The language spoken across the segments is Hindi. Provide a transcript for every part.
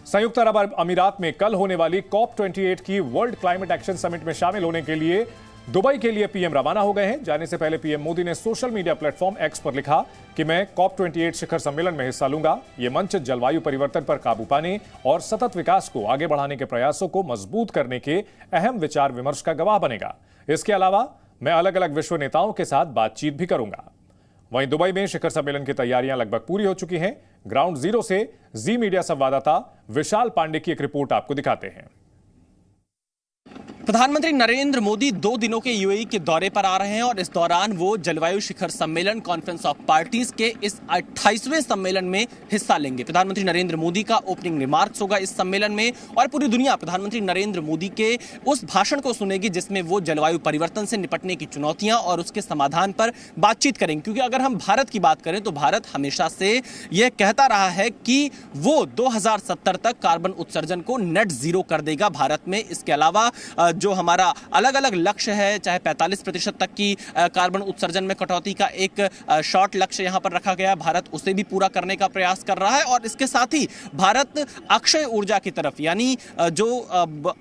संयुक्त अरब अमीरात में कल होने वाली COP28 की वर्ल्ड क्लाइमेट एक्शन समिट में शामिल होने के लिए दुबई के लिए पीएम रवाना हो गए हैं। जाने से पहले पीएम मोदी ने सोशल मीडिया प्लेटफॉर्म एक्स पर लिखा कि मैं COP28 शिखर सम्मेलन में हिस्सा लूंगा। यह मंच जलवायु परिवर्तन पर काबू पाने और सतत विकास को आगे बढ़ाने के प्रयासों को मजबूत करने के अहम विचार विमर्श का गवाह बनेगा। इसके अलावा मैं अलग अलग विश्व नेताओं के साथ बातचीत भी करूंगा। वहीं दुबई में शिखर सम्मेलन की तैयारियां लगभग पूरी हो चुकी हैं। ग्राउंड जीरो से जी मीडिया संवाददाता विशाल पांडे की एक रिपोर्ट आपको दिखाते हैं। प्रधानमंत्री नरेंद्र मोदी 2 दिनों के यूएई के दौरे पर आ रहे हैं और इस दौरान वो जलवायु शिखर सम्मेलन कॉन्फ्रेंस ऑफ पार्टीज के इस 28वें सम्मेलन में हिस्सा लेंगे। प्रधानमंत्री नरेंद्र मोदी का ओपनिंग रिमार्क्स होगा इस सम्मेलन में और पूरी दुनिया प्रधानमंत्री नरेंद्र मोदी के उस भाषण को सुनेगी जिसमें वो जलवायु परिवर्तन से निपटने की चुनौतियां और उसके समाधान पर बातचीत करेंगे। क्योंकि अगर हम भारत की बात करें तो भारत हमेशा से यह कहता रहा है कि वो 2070 तक कार्बन उत्सर्जन को नेट जीरो कर देगा भारत में। इसके अलावा जो हमारा अलग अलग लक्ष्य है, चाहे 45% तक की कार्बन उत्सर्जन में कटौती का एक शॉर्ट लक्ष्य यहां पर रखा गया, भारत उसे भी पूरा करने का प्रयास कर रहा है। और इसके साथ ही भारत अक्षय ऊर्जा की तरफ, यानी जो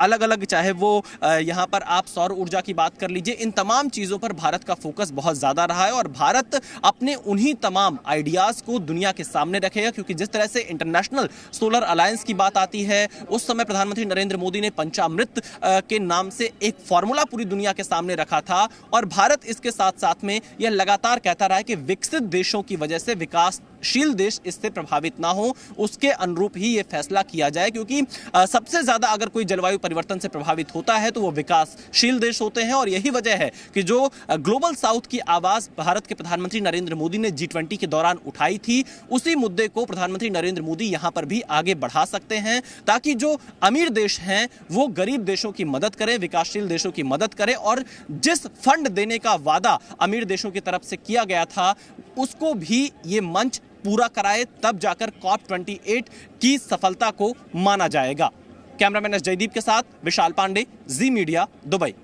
अलग अलग, चाहे वो यहां पर आप सौर ऊर्जा की बात कर लीजिए, इन तमाम चीजों पर भारत का फोकस बहुत ज्यादा रहा है और भारत अपने उन्हीं तमाम आइडियाज को दुनिया के सामने रखेगा। क्योंकि जिस तरह से इंटरनेशनल सोलर अलायंस की बात आती है, उस समय प्रधानमंत्री नरेंद्र मोदी ने पंचामृत के नाम से एक फॉर्मूला पूरी दुनिया के सामने रखा था और भारत इसके साथ साथ में यह लगातार कहता रहा है कि विकसित देशों की वजह से विकासशील देश इससे प्रभावित ना हो, उसके अनुरूप ही यह फैसला किया जाए। क्योंकि सबसे ज्यादा अगर कोई जलवायु परिवर्तन से प्रभावित होता है तो वो विकासशील देश होते हैं और यही वजह है कि जो ग्लोबल साउथ की आवाज भारत के प्रधानमंत्री नरेंद्र मोदी ने G20 के दौरान उठाई थी, उसी मुद्दे को प्रधानमंत्री नरेंद्र मोदी यहां पर भी आगे बढ़ा सकते हैं ताकि जो अमीर देश हैं वो गरीब देशों की मदद करें, विकासशील देशों की मदद करें और जिस फंड देने का वादा अमीर देशों की तरफ से किया गया था उसको भी ये मंच पूरा कराए, तब जाकर COP28 की सफलता को माना जाएगा। कैमरामैन एस जयदीप के साथ विशाल पांडे, जी मीडिया, दुबई।